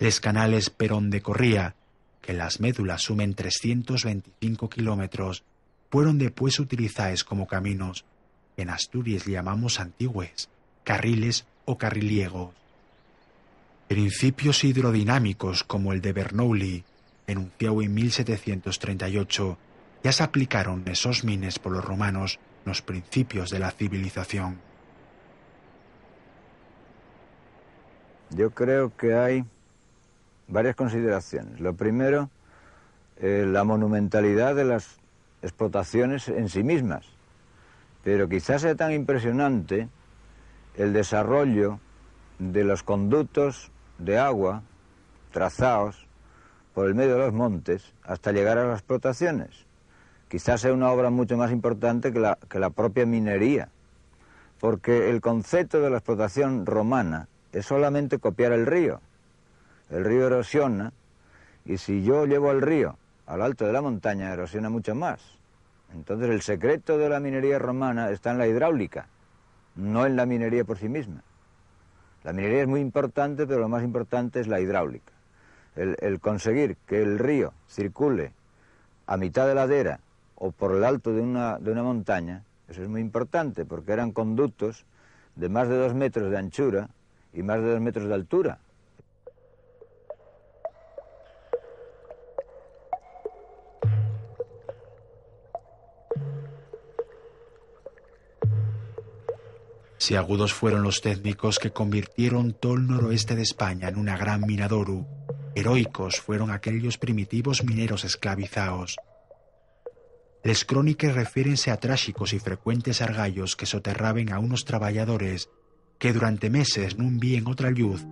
Les canales per onde corría, que en las médulas sumen 325 kilómetros, fueron después utilizados como caminos, que en Asturias llamamos antigües, carriles o carriliegos. Principios hidrodinámicos como el de Bernoulli, enunciado en 1738, ya se aplicaron esos mines por los romanos los principios de la civilización. Yo creo que hay varias consideraciones. Lo primero, la monumentalidad de las explotaciones en sí mismas, pero quizás sea tan impresionante el desarrollo de los conductos de agua trazados por el medio de los montes hasta llegar a las explotaciones. Quizás sea una obra mucho más importante que la propia minería, porque el concepto de la explotación romana es solamente copiar el río. El río erosiona, y si yo llevo el río al alto de la montaña, erosiona mucho más. Entonces el secreto de la minería romana está en la hidráulica, no en la minería por sí misma. La minería es muy importante, pero lo más importante es la hidráulica. El conseguir que el río circule a mitad de ladera o por el alto de una montaña, eso es muy importante, porque eran conductos de más de 2 metros de anchura y más de 2 metros de altura. Si agudos fueron los técnicos que convirtieron todo el noroeste de España en una gran minadoru, heroicos fueron aquellos primitivos mineros esclavizados. Les crónicas refiérense a tráxicos y frecuentes argallos que soterraban a unos trabajadores que durante meses no vien otra luz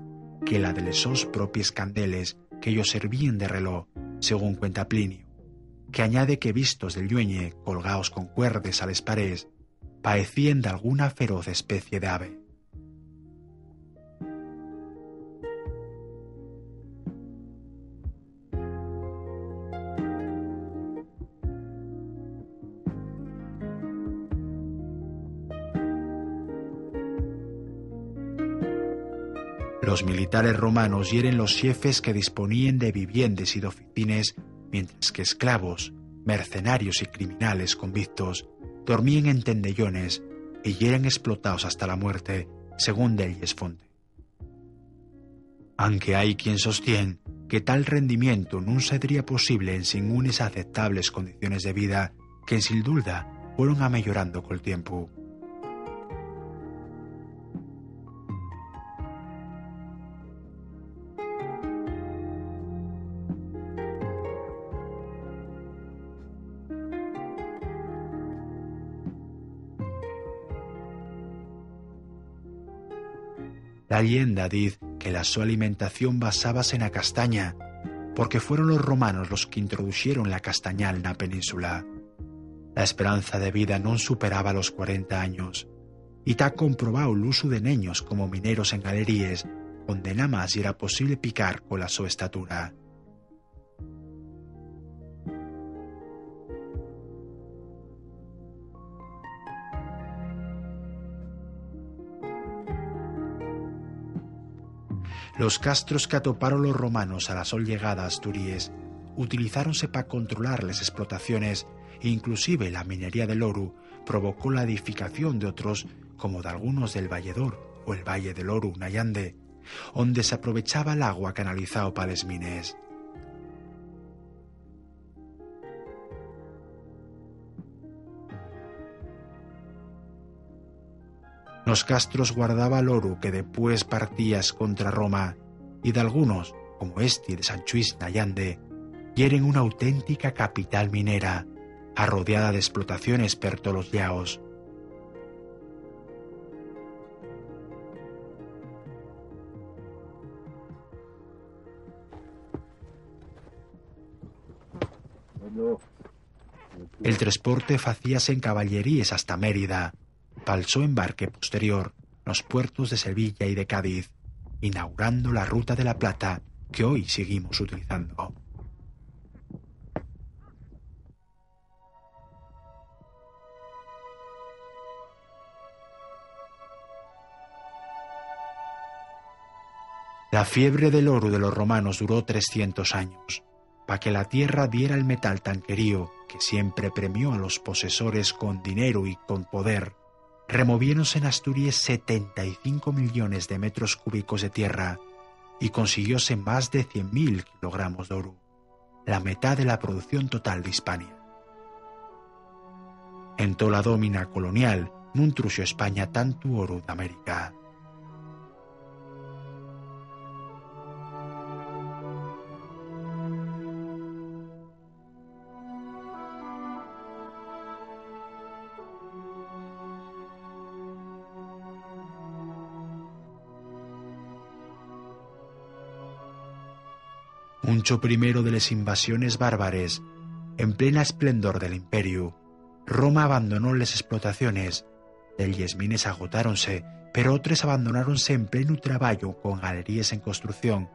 que la de les sos propios candeles que ellos servían de reloj, según cuenta Plinio, que añade que vistos del llueñe, colgaos con cuerdes a les paredes, paecían de alguna feroz especie de ave. Los militares romanos hieren los jefes que disponían de viviendas y de oficinas, mientras que esclavos, mercenarios y criminales convictos dormían en tendellones y hieren explotados hasta la muerte, según Delles Fonte. Aunque hay quien sostiene que tal rendimiento no sería posible en sin unas aceptables condiciones de vida que en sin duda fueron amellorando con el tiempo. La leyenda dice que la su alimentación basábase en la castaña, porque fueron los romanos los que introdujeron la castañal en la península. La esperanza de vida no superaba los 40 años, y está comprobado el uso de niños como mineros en galerías, donde nada más era posible picar con la su estatura. Los castros que atoparon los romanos a la sol llegada a Asturias utilizáronse para controlar las explotaciones e inclusive la minería del Oru provocó la edificación de otros como de algunos del Valledor o el Valle del Oru, Nayande, donde se aprovechaba el agua canalizado para las mines. Los castros guardaba el oro que después partías contra Roma, y de algunos, como este de San Chuis Nayande, hieren una auténtica capital minera, arrodeada de explotaciones per todos los llaos. El transporte facíase en caballerías hasta Mérida, palsó embarque posterior los puertos de Sevilla y de Cádiz, inaugurando la Ruta de la Plata que hoy seguimos utilizando. La fiebre del oro de los romanos duró 300 años, para que la tierra diera el metal tan querido que siempre premió a los posesores con dinero y con poder. Removiéronse en Asturias 75 millones de metros cúbicos de tierra y consiguióse más de 100.000 kilogramos de oro, la mitad de la producción total de Hispania. En toda la domina colonial non truxo España tanto oro de América. Uncho primero de les invasiones bárbares, en plena esplendor del imperio, Roma abandonó les explotaciones, delles mines agotáronse, pero otros abandonáronse en pleno traballo con galerías en construcción,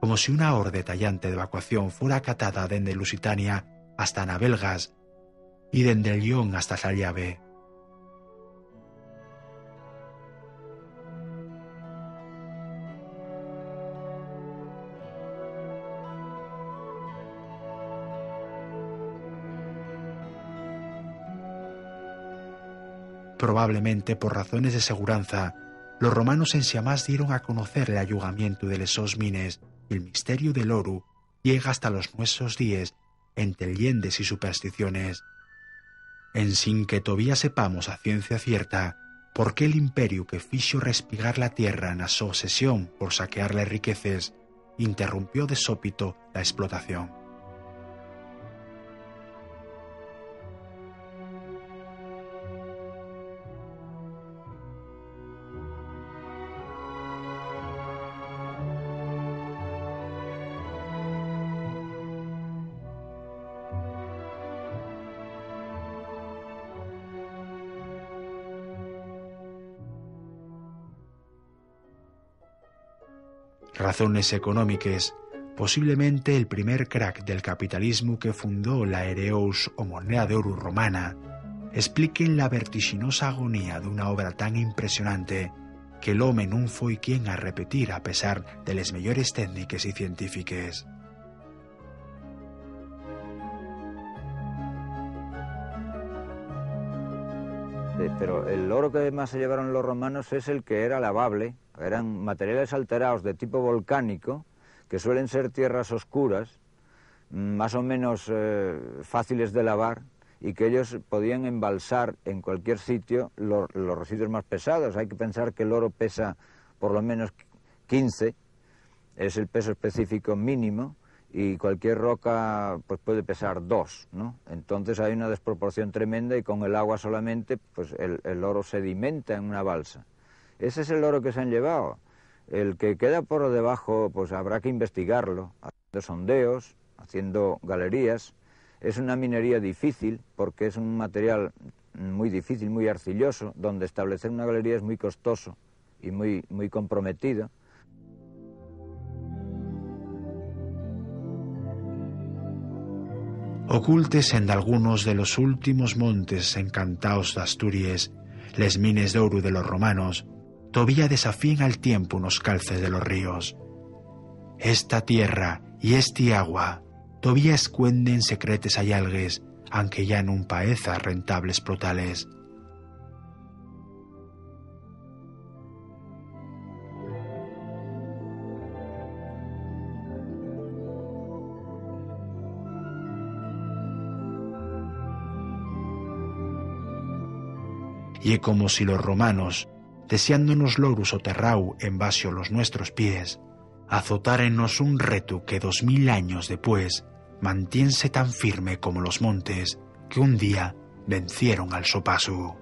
como si una orde tallante de evacuación fuera acatada dende Lusitania hasta Navelgas y dende el Lyon hasta Sallave. Probablemente por razones de seguranza, los romanos en Siamás dieron a conocer el ayugamiento de lesos mines y el misterio del oro llega hasta los nuestros días entre leyendas y supersticiones. En sin que todavía sepamos a ciencia cierta por qué el imperio que fixo respigar la tierra na su obsesión por saquearle riquezas interrumpió de sópito la explotación. Razones económicas, posiblemente el primer crack del capitalismo que fundó la hereos o moneda de oro romana, expliquen la vertiginosa agonía de una obra tan impresionante que el home non foi quien a repetir a pesar de las mejores técnicas y científicas. Pero el oro que más se llevaron los romanos es el que era lavable. Eran materiales alterados de tipo volcánico, que suelen ser tierras oscuras, más o menos fáciles de lavar, y que ellos podían embalsar en cualquier sitio los residuos más pesados. Hay que pensar que el oro pesa por lo menos 15, es el peso específico mínimo, y cualquier roca pues puede pesar 2, ¿no? Entonces hay una desproporción tremenda y con el agua solamente pues el oro sedimenta en una balsa. Ese es el oro que se han llevado. El que queda por debajo pues habrá que investigarlo, haciendo sondeos, haciendo galerías. Es una minería difícil porque es un material muy difícil, muy arcilloso, donde establecer una galería es muy costoso y muy comprometido. Ocultes en algunos de los últimos montes encantados de Asturias, les mines de oro de los romanos, todavía desafían al tiempo unos calces de los ríos. Esta tierra y este agua todavía escuenden secretes hallazgues, aunque ya no paeza rentable explotarles. Y es como si los romanos, deseándonos loros soterrau en vasio los nuestros pies, azotárennos un reto que 2000 años después mantiense tan firme como los montes que un día vencieron al so paso.